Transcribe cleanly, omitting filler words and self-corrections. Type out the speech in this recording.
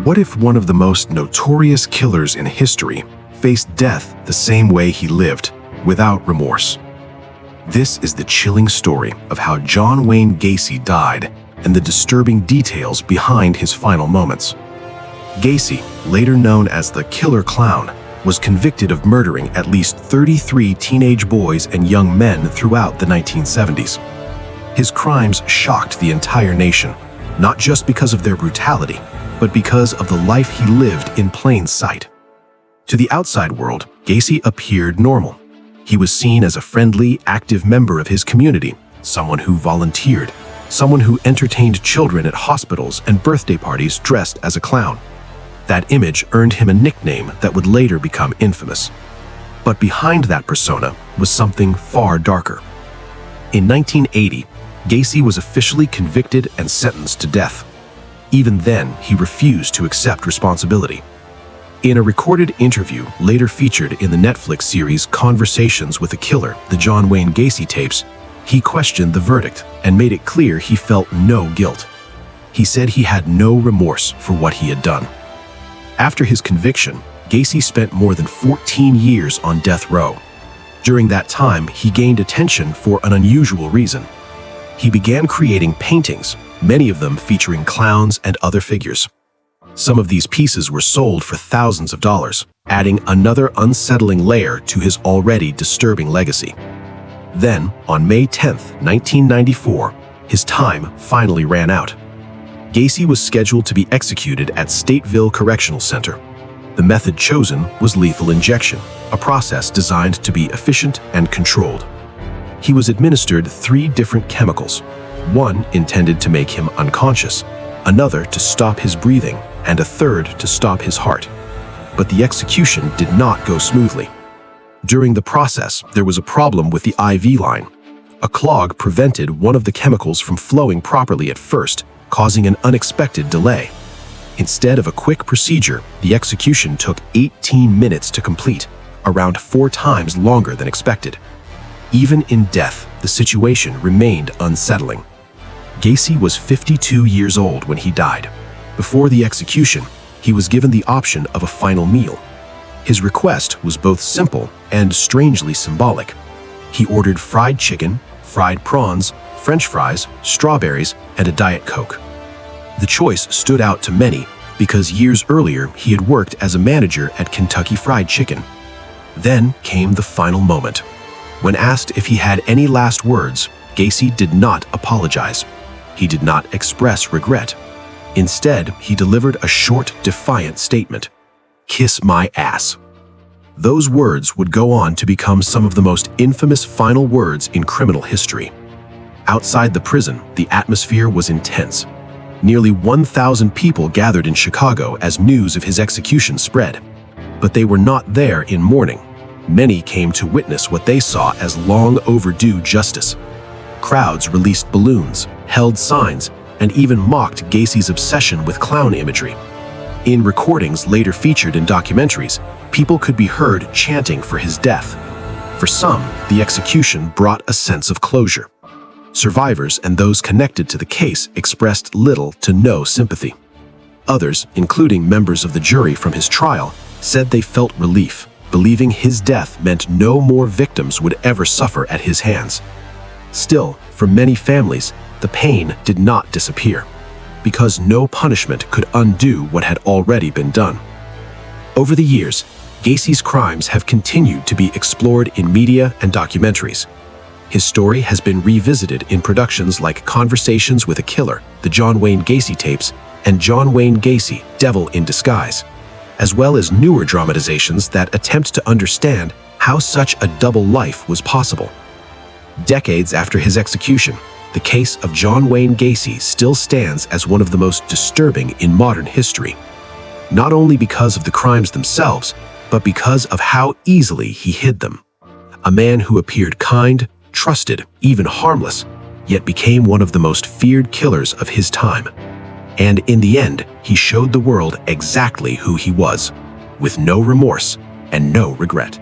What if one of the most notorious killers in history faced death the same way he lived, without remorse? This is the chilling story of how John Wayne Gacy died and the disturbing details behind his final moments. Gacy, later known as the Killer Clown, was convicted of murdering at least 33 teenage boys and young men throughout the 1970s. His crimes shocked the entire nation, not just because of their brutality, but because of the life he lived in plain sight. To the outside world, Gacy appeared normal. He was seen as a friendly, active member of his community, someone who volunteered, someone who entertained children at hospitals and birthday parties dressed as a clown. That image earned him a nickname that would later become infamous. But behind that persona was something far darker. In 1980, Gacy was officially convicted and sentenced to death. Even then, he refused to accept responsibility. In a recorded interview later featured in the Netflix series Conversations with a Killer, the John Wayne Gacy tapes, he questioned the verdict and made it clear he felt no guilt. He said he had no remorse for what he had done. After his conviction, Gacy spent more than 14 years on death row. During that time, he gained attention for an unusual reason. He began creating paintings, many of them featuring clowns and other figures. Some of these pieces were sold for thousands of dollars, adding another unsettling layer to his already disturbing legacy. Then, on May 10, 1994, his time finally ran out. Gacy was scheduled to be executed at Stateville Correctional Center. The method chosen was lethal injection, a process designed to be efficient and controlled. He was administered 3 different chemicals, one intended to make him unconscious, another to stop his breathing, and a third to stop his heart. But the execution did not go smoothly. During the process, there was a problem with the IV line. A clog prevented one of the chemicals from flowing properly at first, causing an unexpected delay. Instead of a quick procedure, the execution took 18 minutes to complete, around 4 times longer than expected. Even in death, the situation remained unsettling. Gacy was 52 years old when he died. Before the execution, he was given the option of a final meal. His request was both simple and strangely symbolic. He ordered fried chicken, fried prawns, French fries, strawberries, and a Diet Coke. The choice stood out to many because years earlier he had worked as a manager at Kentucky Fried Chicken. Then came the final moment. When asked if he had any last words, Gacy did not apologize. He did not express regret. Instead, he delivered a short, defiant statement: "Kiss my ass." Those words would go on to become some of the most infamous final words in criminal history. Outside the prison, the atmosphere was intense. Nearly 1,000 people gathered in Chicago as news of his execution spread. But they were not there in mourning. Many came to witness what they saw as long overdue justice. Crowds released balloons, held signs, and even mocked Gacy's obsession with clown imagery. In recordings later featured in documentaries, people could be heard chanting for his death. For some, the execution brought a sense of closure. Survivors and those connected to the case expressed little to no sympathy. Others, including members of the jury from his trial, said they felt relief, believing his death meant no more victims would ever suffer at his hands. Still, for many families, the pain did not disappear, because no punishment could undo what had already been done. Over the years, Gacy's crimes have continued to be explored in media and documentaries. His story has been revisited in productions like Conversations with a Killer, the John Wayne Gacy tapes, and John Wayne Gacy, Devil in Disguise, as well as newer dramatizations that attempt to understand how such a double life was possible. Decades after his execution, the case of John Wayne Gacy still stands as one of the most disturbing in modern history, not only because of the crimes themselves, but because of how easily he hid them. A man who appeared kind, trusted, even harmless, yet became one of the most feared killers of his time. And in the end, he showed the world exactly who he was, with no remorse and no regret.